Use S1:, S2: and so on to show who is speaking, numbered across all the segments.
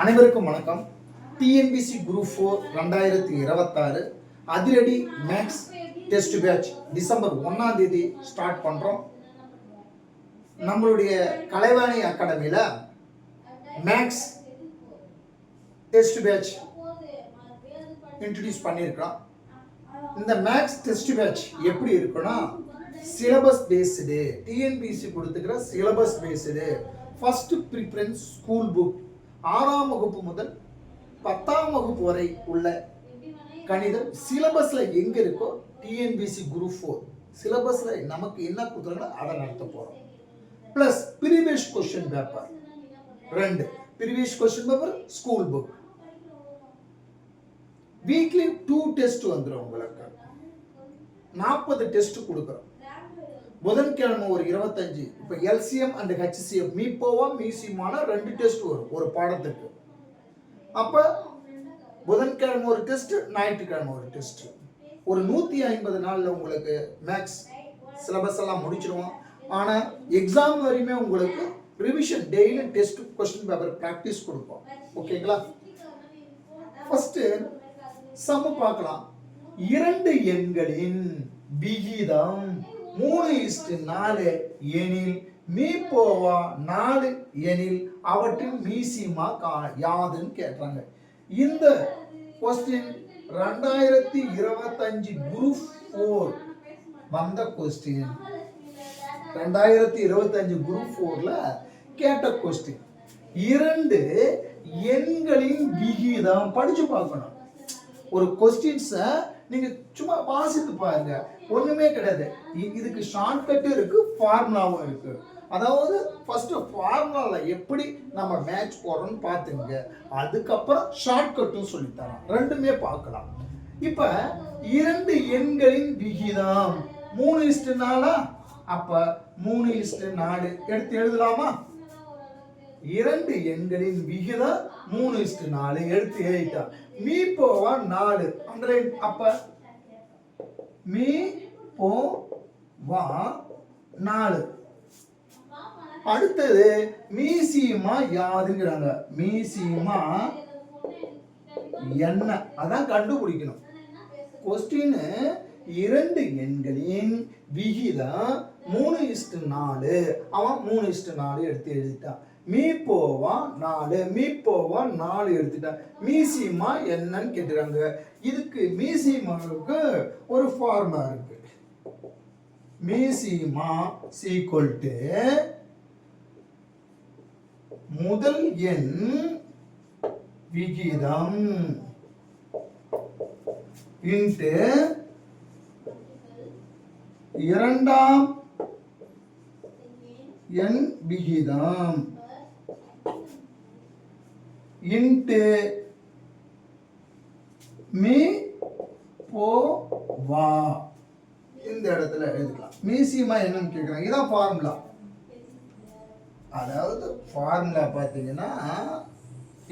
S1: அனைவருக்கும் வணக்கம். TNPSC group 4 2026 அதிரடி மேக்ஸ் டெஸ்ட் பேட்ச் டிசம்பர் 1ஆம் தேதி ஸ்டார்ட் பண்றோம். நம்மளுடைய கலைவாணி அகாடமியில மேக்ஸ் டெஸ்ட் பேட்ச் இன்ட்ரோடியூஸ் பண்ணியிருக்கோம். இந்த மேக்ஸ் டெஸ்ட் பேட்ச் எப்படி இருக்குன்னா சிலபஸ் பேஸ்டு, டிஎன்பிசி கொடுத்துக்கிற syllabus based. First preference school book 6ஆம் வகுப்பு முதல் 10ஆம் வகுப்பு வரை உள்ள கணிதம் சிலபஸ்ல எங்க இருக்கோ டிஎன்பிசி குரூப் 4 சிலபஸ்ல நமக்கு என்ன கொடுத்துருங்களோ அதை நடத்த போறோம். Plus previous question paper 2 previous question paper school book. Weekly 2 test வந்துடும். உங்களுக்கு 40 டெஸ்ட் கொடுக்குறோம். புதன்கிழமை ஒரு 25. இப்போ எல்சிஎம் அண்ட் ஹெச்சிஎம் மீப்போவா மீசியமான 2 டெஸ்ட் வரும் ஒரு பாடத்துக்கு. அப்போ புதன்கிழமை ஒரு டெஸ்ட், ஞாயிற்றுக்கிழமை ஒரு டெஸ்ட். ஒரு 150 நாளில் உங்களுக்கு மேக்ஸ் சிலபஸ் எல்லாம் முடிச்சிடுவோம். ஆனால் எக்ஸாம் வரையுமே உங்களுக்கு revision daily test question paper practice கொடுப்போம். ஓகேங்களா? ஃபர்ஸ்ட் சம் பார்க்கலாம். 2 எண்களின் விகிதம் 3:4 எனில் மீப்போவா 4 எனில் அவற்றின் மீசிமா யாதுன்னு கேட்டாங்க. இந்த கொஸ்டின் 2025 குரூப் 4 வந்த கொஸ்டின். 2025 குரூப் 4ல கேட்ட கொஸ்டின். 2 எண்களின் விகிதம் படிச்சு பார்க்கணும். ஒரு கொஸ்டின்ஸை நீங்க சும்மா வாசித்து பாருங்க, ஒண்ணுமே கிடையாது. இதுக்கு ஷார்ட்கட் இருக்கு, ஃபார்முலாவும் இருக்கு. அதாவது ஃபர்ஸ்ட் ஃபார்முலால எப்படி நம்ம மேட்ச் போறோம்னு பாத்துங்க, அதுக்கப்புறம் ஷார்ட்கட்டும் சொல்லித்தரோம். ரெண்டுமே பார்க்கலாம். இப்ப 2 எண்களின் விகிதம் 3:4. அப்ப 3:4 எடுத்து எழுதலாமா? 2 எண்களின் விகிதம் 3:4 எடுத்து எழுதிட்டா. மீ போவா 4 அண்டர்லைன். அப்ப மீ போவா 4. அடுத்தது மீசிமா யாதுங்கிறாங்க. மீசிமா என்ன அதான் கண்டுபிடிக்கணும். கொஸ்டின் 2 எண்களின் விகிதம் 3:4. அவன் 3:4 எடுத்து எழுதிட்டான். மீப்போவா 4, மீப்போவா 4 எடுத்துட்டான். மீசிமா என்னன்னு கேட்டுறாங்க. இதுக்கு மீசிமாவுக்கு ஒரு ஃபார்முலா இருக்கு. மீசிமா ஈக்குவல் டு முதல் எண் விகிதம் இன்டு இரண்டாம் எண் விகிதம் இன்டு மீ போவா. இந்த இடத்துல எழுதிக்கலாம். மீசிமா என்னன்னு கேட்குறாங்க. இதான் ஃபார்முலா. அதாவது ஃபார்முலா பார்த்தீங்கன்னா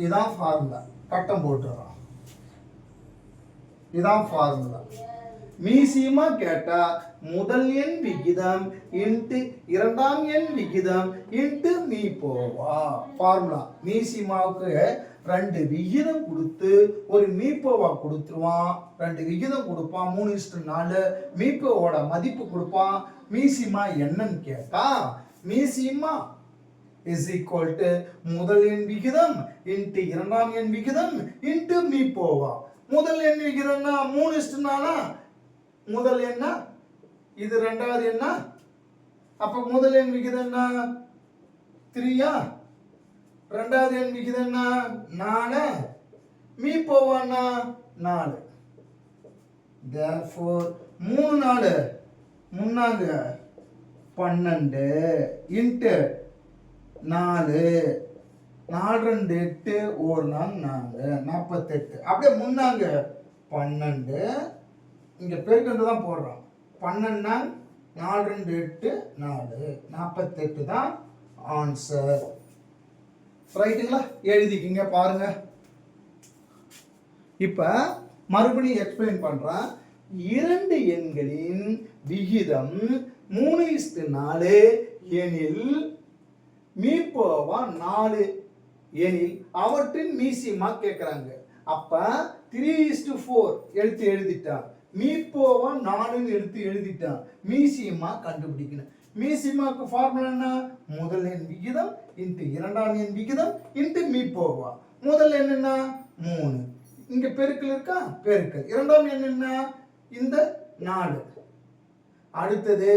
S1: இதான் ஃபார்முலா. கட்டம் போட்டுறோம். இதான் ஃபார்முலா. மீசிமா கேட்டா முதல் எண் விகிதம் இன்ட்டு இரண்டாம் எண் விகிதம் இன்ட்டு மீ போவா. ஃபார்முலா. மீசிமாவுக்கு 2 விகிதம் கொடுத்து ஒரு மீப்போவா கொடுத்துருவான். 2 விகிதம் கொடுப்பான். 3:4 மீப்போவோட மதிப்பு கொடுப்பான். மீசிமா என்னன்னு கேட்டா மீசிமா இஸ் ஈக்குவல் டு முதல் எண் விகிதம் இன்ட்டு இரண்டாம் எண் விகிதம் இன்ட்டு மீப்போவா. முதல் எண் விகிதம்னா 3:4. முதல் என்ன, இது ரெண்டாவது என்ன. அப்ப முதல் எண் விகிதம் என்ன 3. ரெண்டாவது எண் விகிதம் என்ன 4. மீ போவான்னா 4. therefore 3 4 முன்னாங்க 12 into 4 4 2 8 1 4 48. அப்படியே முன்னாங்க 12. இங்க பெருக்கண்டு தான் போடுறோம். 12 4 2 8 4 48 தான் ஆன்சர். ரைட்டுங்களா? எழுதிக்கிங்க பாருங்க. இப்ப மறுபடியும் எக்ஸ்பிளைன் பண்றேன். 2 எண்களின் விகிதம் 3:4 எனில் மீப்போவா 4 எனில் அவற்றின் மீசிமா கேட்குறாங்க. அப்போ 3:4 எடுத்து எழுதிட்டான். மீப்போவா 4ன்னு எடுத்து எழுதிட்டான். மீசிமா கண்டுபிடிக்கணும். மீசிமாக்கு ஃபார்முலா என்ன? முதல் எண் விகிதம் இன்ட்டு இரண்டாம் எண் விகிதம் இன்ட்டு மீப்போவா. முதல் எண் என்ன? 3. இங்க பெருக்கல் இருக்கா? பெருக்கல். இரண்டாம் எண் என்ன? இந்த 4. அடுத்தது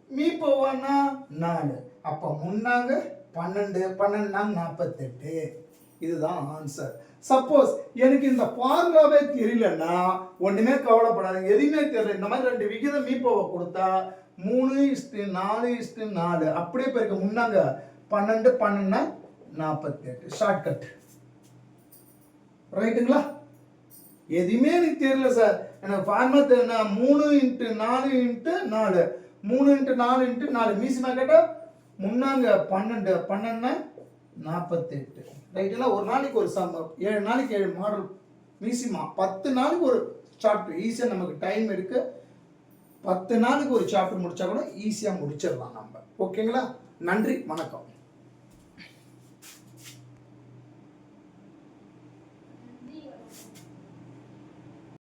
S1: மீப்போவானா 4. அப்போ முன்னாங்க 12, 12 48. இதுதான் ஆன்சர். சப்போஸ் எனக்கு இந்த ஃபார்முலாவே தெரியலன்னா ஒண்ணுமே கவலைப்படாதீங்க, எதுவுமே தெரியல, இந்த மாதிரி 2 விகிதம் மீப்போவை கொடுத்தா 3:4:4 அப்படியே பெருக்க. முன்னாங்க 12, 12 48. ஷார்ட்கட். ரைட்டுங்களா? எதுவுமே எனக்கு தெரியல சார், எனக்கு ஃபார்முலா தெரியல. 3:4:4 3:4:4 மீசிமா கேட்டா முன்னாங்க 12, 12 48. ரைட்டுங்களா? ஒரு நாளைக்கு ஒரு சம், 7 நாளைக்கு 7 மாடல் மீசிமா, 10 நாளுக்கு ஒரு சாப்டர். ஈஸியாக நமக்கு டைம் இருக்கு, 10 நாளுக்கு ஒரு சாப்டர் முடிச்சா கூட ஈஸியாக முடிச்சிடலாம் நம்ம. ஓகேங்களா? நன்றி, வணக்கம்.